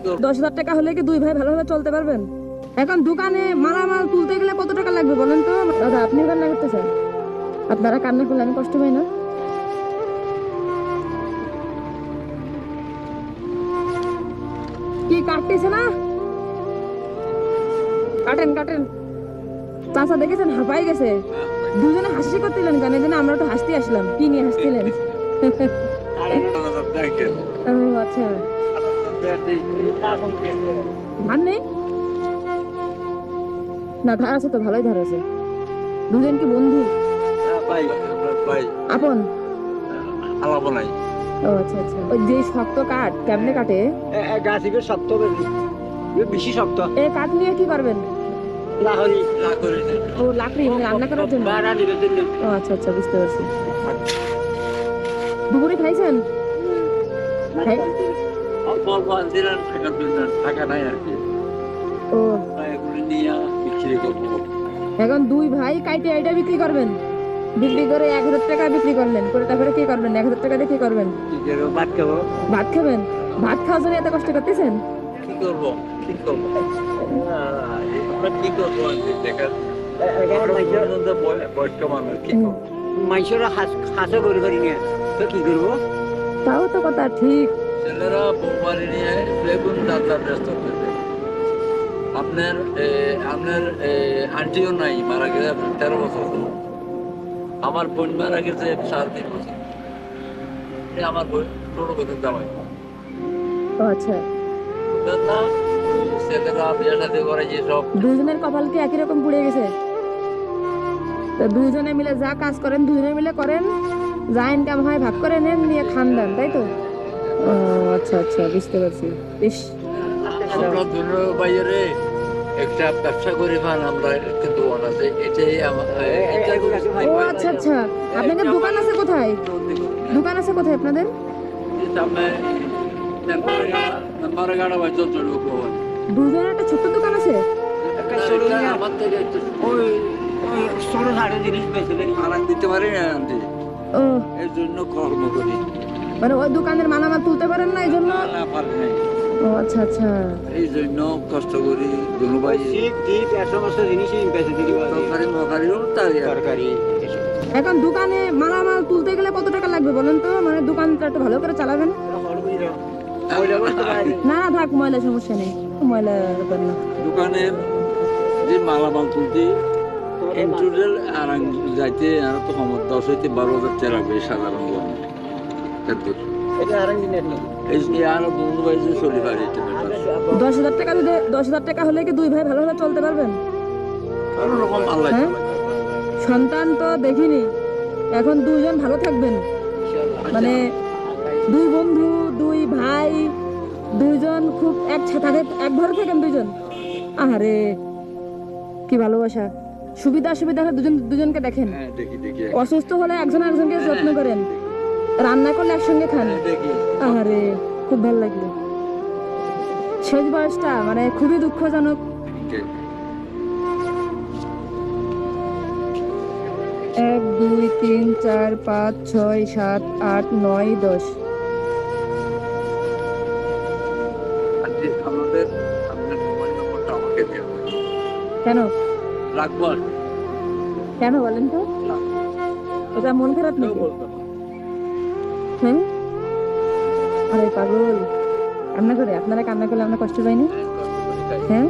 10,000 টাকা হলে কি দুই ভাই ভালোভাবে চলতে পারবেন? এখন দোকানে মালামাল তুলতে গেলে কত টাকা লাগবে বলেন তো? দাদা আপনি কান্না করতেছেন, আপনারা কান্না করলে আমি কষ্ট পাই না? কি কাটতেছে না? কাটেন কাটেন। চাচা দেখেছেন হাঁপাই গেছে, দুজনে হাসি করতেলেন কেন? এই জন্য আমরা তো হাসতে আসলাম। কি নিয়ে হাসছিলেন? ও আচ্ছা, ধার নেই না? ধার আছে তো, ভালোই ধার আছে। দুজন কি বন্ধু? আপন? ও আচ্ছা আচ্ছা। ওই যে শক্ত কাঠ কেমনে কাটে? শক্ত বেশি শক্ত। এ কাঠ নিয়ে কি করবেন? ও লাকড়ি মানে রান্না করার জন্য? ও আচ্ছা আচ্ছা, বুঝতে পারছি। দুপুরে খাইছেন? ও এখন দুই ভাই কাইটে আইটা বিক্রি করবেন, বিক্রি করে 1,000 টাকা বিক্রি করলেন, করে তারপরে কি করবেন? 1,000 টাকা দিয়ে কি করবেন? ভাত খাবো। ভাত খাবেন? ভাত খাওয়ার জন্য এত কষ্ট করতেছেন? কি করবো কি করবো কি করবো বয়স্ক মানুষ কি করবো? মাইসরা হাসা করে পারি না তো কি করবো? তাও তো কথা ঠিক। ছেলেরা বৌমারি নিয়ে বেগুন যাত্রা ব্যস্ত থাকে। আপনার আপনার আন্টিও নাই, মারা গেছে 13 বছর হলো। আমার বোন মারা গেছে 3.5 বছর। আমার বোন ছোট বোনের জামাই। ও আচ্ছা, ছেলেরা বিয়ে শাদী করে যে সব। দুজনের কপাল কি একই রকম পুড়ে গেছে? তো দুজনে মিলে যা কাজ করেন দুজনে মিলে করেন, যা ইনকাম হয় ভাগ করে নেন, নিয়ে খান দেন, তাই তো? ও আচ্ছা আচ্ছা, বুঝতে পারছি। ইস, আমরা দুনো বাইরে একটা ব্যবসা করে খান, আমরা কিন্তু আছে এটাই ও আচ্ছা আচ্ছা। আপনাদের দোকান আছে কোথায়? দোকান আছে কোথায় আপনাদের? দুজনের একটা ছোট্ট দোকান আছে? আমার থেকে একটু ছোট ছোট জিনিস বেশি আরাম দিতে পারি না আন্টি, ও এর জন্য কর্ম করি। মানে ওই দোকানের মালামাল তুলতে পারেন না এই জন্য? না পারি নাই, ও আচ্ছা আচ্ছা। এই জন্য কষ্ট করি। দুনো ভাই সমস্ত জিনিসই বেশি দিতে পারি। তরকারি মরকারিও তাই তরকারি এখন দোকানে মালামাল তুলতে গেলে কত টাকা লাগবে বলেন তো? মানে দোকানটা একটু ভালো করে চালাবেন। না না থাক, ময়লা সমস্যা নেই, ময়লা ব্যাপার না। দোকানের যে মালামাল তুলতে ইন্টুরিয়াল আর যাইতে আর তো কমত 10 হইতে 12,000 টাকা লাগবে সাধারণ লোক। এই যে আর বন্ধু ভাই যে চলি পারি 10,000 টাকা যদি 10,000 টাকা হলে কি দুই ভাই ভালোভাবে চলতে পারবেন? কোনো রকম আল্লাহ হ্যাঁ? সন্তান তো দেখিনি, এখন দুজন ভালো থাকবেন, মানে দুই বন্ধু দুই ভাই দুইজন খুব একসাথে এক ঘরে থাকেন দুইজন। আহারে কি ভালোবাসা। সুবিধা অসুবিধা হলে দুজন দুজনকে দেখেন, হ্যাঁ দেখি দেখি অসুস্থ হলে একজন একজনকে যত্ন করেন, রান্না করলে একসঙ্গে খান। দেখি আহারে খুব ভালো লাগলো। শেষ বয়সটা মানে খুবই দুঃখজনক। 1 2 3 4 5 6 7 8 9 10। আন্টি আমাদের আপনার মোবাইল নম্বরটা আমাকে দিও। কেন রাখবো কেন বলেন তো? এটা মন খারাপ নাকি? হ্যাঁ, আরে পাগল, কান্না করে? আপনারা কান্না করলে আমরা কষ্ট পাই না? হ্যাঁ,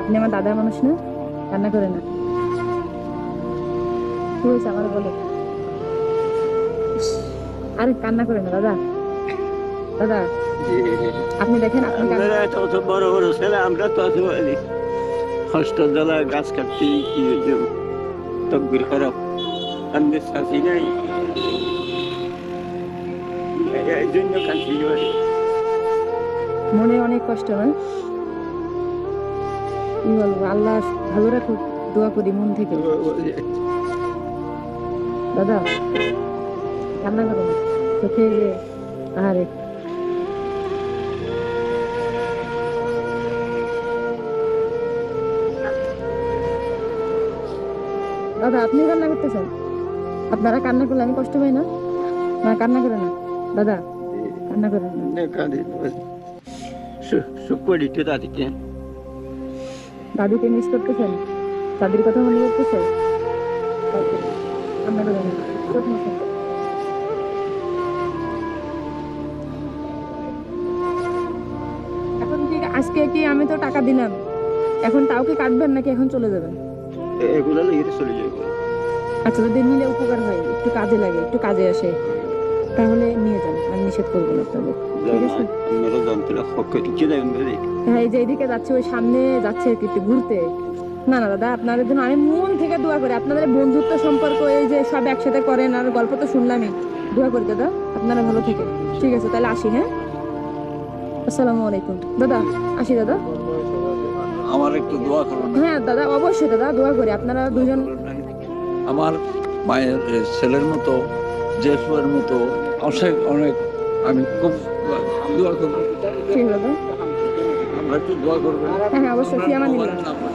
আপনি আমার দাদার মানুষ না? কান্না করে না। কি হয়েছে আমার বলে? আরে কান্না করে না দাদা, দাদা আপনি দেখেন, আপনি বড় বড় ছেলে আমরা তো কষ্ট জ্বালা গাছ কাটছি কি তকবির খারাপ আমাদের শাসি নাই, এই জন্য কাঁদছি। মনে অনেক কষ্ট না? কি বলবো, আল্লাহ ভালো রাখুক, দোয়া করি মন থেকে। দাদা কান্না করো না, চোখে যে আরে দাদা আপনি কান্না করতেছেন? আপনারা কান্না করলে আমি কষ্ট পাই না? না কান্না করে না দাদা, কান্না করে না। সুখ করিতে তাদেরকে দাদিকে মিস করতেছেন? দাদির কথা মনে করতেছে? আপনাকে জানি চোখ মুছে। এখন কি আজকে কি আমি তো টাকা দিলাম, এখন তাও কি কাটবেন নাকি এখন চলে যাবেন? এগুলো লিয়ে চলে যাবো। আচ্ছা, যদি নিলে উপকার হয়, একটু কাজে লাগে, একটু কাজে আসে, তাহলে নিয়ে যান, আমি নিষেধ করবো না আপনাদের। ঠিক আছে? মেরে যন্ত্রণা হক কি দেবেন বলে হ্যাঁ, এই যে এদিকে যাচ্ছে, ওই সামনে যাচ্ছে আর কি একটু ঘুরতে। না না দাদা, আপনাদের জন্য আমি মন থেকে দোয়া করি। আপনাদের বন্ধুত্ব সম্পর্ক এই যে সব একসাথে করেন, আর গল্প তো শুনলামই। দোয়া করি দাদা আপনারা ভালো থেকে। ঠিক আছে, তাহলে আসি। হ্যাঁ, আসসালামু আলাইকুম দাদা, আসি দাদা। আমার একটু দোয়া করুন। হ্যাঁ দাদা, অবশ্যই দাদা, দোয়া করি আপনারা দুজন। আমার মায়ের ছেলের মতো, জেঠুয়ের মতো অনেক আমি খুব দোয়া করবো। ঠিক দাদা, আমরা একটু দোয়া করবো। হ্যাঁ হ্যাঁ, অবশ্যই। ফি আমানিল্লাহ। মোবাইলের নাম্বার